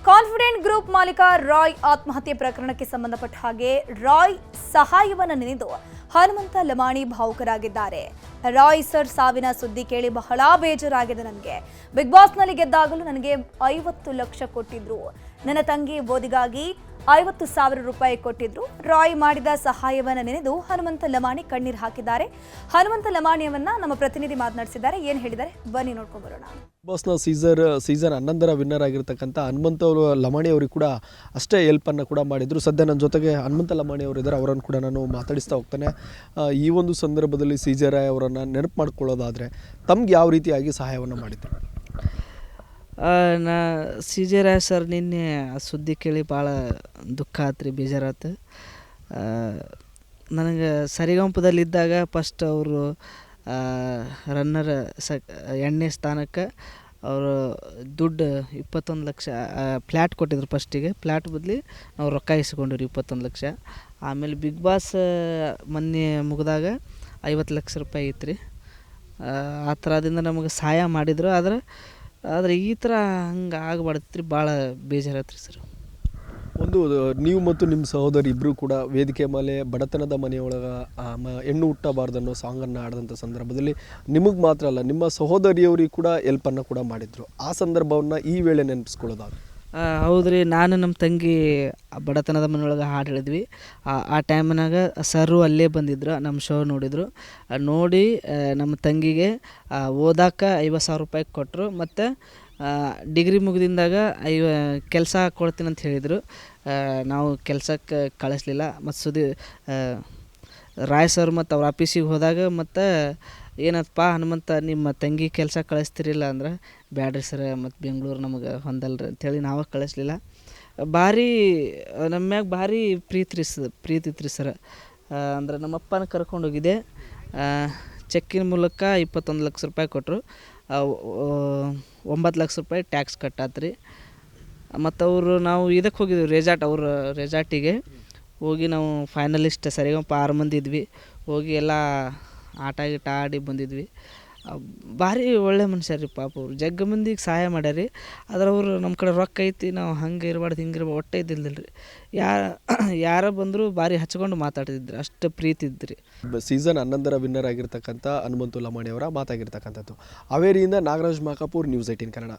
Confident group ಮಾಲೀಕ ರಾಯ್ ಆತ್ಮಹತ್ಯೆ ಪ್ರಕರಣಕ್ಕೆ ಸಂಬಂಧಪಟ್ಟ ಹಾಗೆ ರಾಯ್ ಸಹಾಯವನ್ನು ನೆನೆದು ಹನುಮಂತ ಲಮಾಣಿ ಭಾವುಕರಾಗಿದ್ದಾರೆ. ರಾಯ್ ಸರ್ ಸಾವಿನ ಸುದ್ದಿ ಕೇಳಿ ಬಹಳ ಬೇಜಾರಾಗಿದೆ. ನನಗೆ ಬಿಗ್ ಬಾಸ್ನಲ್ಲಿ ಗೆದ್ದಾಗಲೂ ನನಗೆ 50 ಲಕ್ಷ ಕೊಟ್ಟಿದ್ರು. ನನ್ನ ತಂಗಿ ಓದಿಗಾಗಿ 50,000 ರೂಪಾಯಿ ಕೊಟ್ಟಿದ್ರು. ರಾಯ್ ಮಾಡಿದ ಸಹಾಯವನ್ನು ನೆನೆದು ಹನುಮಂತ ಲಮಾಣಿ ಕಣ್ಣೀರು ಹಾಕಿದ್ದಾರೆ. ಹನುಮಂತ ಲಮಾಣಿಯವನ್ನ ನಮ್ಮ ಪ್ರತಿನಿಧಿ ಮಾತನಾಡಿಸಿದ್ದಾರೆ. ಏನು ಹೇಳಿದ್ದಾರೆ ಬನ್ನಿ ನೋಡ್ಕೊಂಡು ಬರೋಣ. ಬಾಸ್ನ ಸೀಸನ್ 11ರ ವಿನ್ನರ್ ಆಗಿರ್ತಕ್ಕಂಥ ಹನುಮಂತ ಲಮಾಣಿ ಅವರಿಗೆ ಕೂಡ ಅಷ್ಟೇ ಹೆಲ್ಪನ್ನು ಕೂಡ ಮಾಡಿದರು. ಸದ್ಯ ನನ್ನ ಜೊತೆಗೆ ಹನುಮಂತ ಲಮಾಣಿ ಅವರು ಇದ್ದಾರೆ, ಅವರನ್ನು ಕೂಡ ನಾನು ಮಾತಾಡಿಸ್ತಾ ಹೋಗ್ತೇನೆ. ಈ ಒಂದು ಸಂದರ್ಭದಲ್ಲಿ CJ ರಾಯ್ ಅವರನ್ನು ನೆನಪು ಮಾಡ್ಕೊಳ್ಳೋದಾದರೆ ತಮ್ಗೆ ಯಾವ ರೀತಿಯಾಗಿ ಸಹಾಯವನ್ನು ಮಾಡಿದ್ರು? ನಾ CJ ರಾಯ್ ಸರ್ ನಿನ್ನೆ ಆ ಸುದ್ದಿ ಕೇಳಿ ಭಾಳ ದುಃಖ ಆತ್ರಿ, ಬೇಜಾರಾತು. ನನಗೆ ಸರಿಗಂಪದಲ್ಲಿದ್ದಾಗ ಫಸ್ಟ್ ಅವರು ರನ್ನರ್ ಎಣ್ಣೆ ಸ್ಥಾನಕ್ಕೆ ಅವರು ದುಡ್ಡು 21 ಲಕ್ಷ ಫ್ಲ್ಯಾಟ್ ಕೊಟ್ಟಿದ್ರು. ಫಸ್ಟಿಗೆ ಫ್ಲ್ಯಾಟ್ ಬದಲಿ ನಾವು ರೊಕ್ಕ ಇಸ್ಕೊಂಡಿವ್ರಿ 21 ಲಕ್ಷ. ಆಮೇಲೆ ಬಿಗ್ ಬಾಸ್ ಮೊನ್ನೆ ಮುಗಿದಾಗ 50 ಲಕ್ಷ ರೂಪಾಯಿ ಐತ್ರಿ. ಆ ಥರದಿಂದ ನಮಗೆ ಸಹಾಯ ಮಾಡಿದರು. ಆದರೆ ಈ ಥರ ಹಂಗೆ ಆಗಬಾರ್ದ್ರಿ, ಭಾಳ ಬೇಜಾರತ್ರಿ ಸರ್. ಒಂದು ನೀವು ಮತ್ತು ನಿಮ್ಮ ಸಹೋದರಿ ಇಬ್ಬರು ಕೂಡ ವೇದಿಕೆ ಮೇಲೆ ಬಡತನದ ಮನೆಯೊಳಗೆ ಹೆಣ್ಣು ಹುಟ್ಟಬಾರ್ದು ಅನ್ನೋ ಸಾಂಗನ್ನು ಆಡಿದಂಥ ಸಂದರ್ಭದಲ್ಲಿ ನಿಮಗೆ ಮಾತ್ರ ಅಲ್ಲ, ನಿಮ್ಮ ಸಹೋದರಿಯವರಿಗೆ ಕೂಡ ಹೆಲ್ಪನ್ನು ಕೂಡ ಮಾಡಿದರು. ಆ ಸಂದರ್ಭವನ್ನು ಈ ವೇಳೆ ನೆನಪಿಸ್ಕೊಳ್ಳೋದಾದ್ರೆ? ಹೌದ್ರಿ, ನಾನು ನಮ್ಮ ತಂಗಿ ಬಡತನದ ಮನೆಯೊಳಗೆ ಹಾಡು ಹೇಳಿದ್ವಿ. ಆ ಟೈಮ್ನಾಗ ಸರು ಅಲ್ಲೇ ಬಂದಿದ್ರು, ನಮ್ಮ ಶೋ ನೋಡಿದರು. ನೋಡಿ ನಮ್ಮ ತಂಗಿಗೆ ಓದಾಕ 50,000 ರೂಪಾಯಿ ಕೊಟ್ಟರು. ಮತ್ತು ಡಿಗ್ರಿ ಮುಗಿದಿಂದಾಗ ಕೆಲಸ ಕೊಡ್ತೀನಿ ಅಂತ ಹೇಳಿದರು. ನಾವು ಕೆಲಸಕ್ಕೆ ಕಳಿಸ್ಲಿಲ್ಲ. ಮತ್ತು ರಾಯ್ ಸರ್ ಮತ್ತು ಅವ್ರ ಆಫೀಸಿಗೆ ಹೋದಾಗ ಮತ್ತು ಏನಪ್ಪ ಹನುಮಂತ ನಿಮ್ಮ ತಂಗಿ ಕೆಲಸ ಕಳಿಸ್ತಿರಿಲ್ಲ ಅಂದ್ರೆ, ಬ್ಯಾಡ್ರಿ ಸರ್ ಮತ್ತು ಬೆಂಗಳೂರು ನಮಗೆ ಹೊಂದಲ್ರಿ ಅಂಥೇಳಿ ನಾವು ಕಳಿಸ್ಲಿಲ್ಲ. ಭಾರಿ ನಮ್ಮ ಮ್ಯಾಗ ಭಾರಿ ಪ್ರೀತಿ ಇತ್ತು ಸರ್. ಅಂದ್ರೆ ನಮ್ಮಪ್ಪನ ಕರ್ಕೊಂಡೋಗಿದ್ದೆ. ಚೆಕ್ಕಿನ ಮೂಲಕ 21 ಲಕ್ಷ ರೂಪಾಯಿ ಕೊಟ್ಟರು. 9 ಲಕ್ಷ ರೂಪಾಯಿ ಟ್ಯಾಕ್ಸ್ ಕಟ್ಟಾತ್ರಿ. ಮತ್ತು ನಾವು ಇದಕ್ಕೆ ಹೋಗಿದ್ವಿ, ರೆಸಾರ್ಟಿಗೆ ಹೋಗಿ ನಾವು ಫೈನಲಿಸ್ಟ್ ಸರಿಗಂಪ 6 ಮಂದಿ ಇದ್ವಿ. ಹೋಗಿ ಎಲ್ಲ ಆಟ ಆಡಿ ಬಂದಿದ್ವಿ. ಭಾರಿ ಒಳ್ಳೆ ಮನುಷ್ಯ ರೀ ಪಾಪ. ಅವರು ಜಗ್ಗ ಮಂದಿಗೆ ಸಹಾಯ ಮಾಡ್ಯಾರಿ. ಆದ್ರೆ ಅವರು ನಮ್ಮ ಕಡೆ ರೊಕ್ಕ ಐತಿ, ನಾವು ಹಂಗೆ ಇರಬಾರ್ದು ಹಿಂಗೆ ಇರಬಾರ್ದು ಒಟ್ಟೆ ಇದ್ದಿಲ್ಲ ರೀ. ಯಾರ ಬಂದರೂ ಭಾರಿ ಹಚ್ಕೊಂಡು ಮಾತಾಡ್ತಿದ್ರು, ಅಷ್ಟು ಪ್ರೀತಿ ಇದ್ರಿ. ಸೀಸನ್ 11ರ ವಿನ್ನರ್ ಆಗಿರ್ತಕ್ಕಂಥ ಹನುಮಂತ ಲಮಾಣಿ ಅವರ ಮಾತಾಗಿರ್ತಕ್ಕಂಥದ್ದು. ಹಾವೇರಿಯಿಂದ ನಾಗರಾಜ್ ಮಾಕಾಪುರ್, ನ್ಯೂಸ್ 18 ಕನ್ನಡ.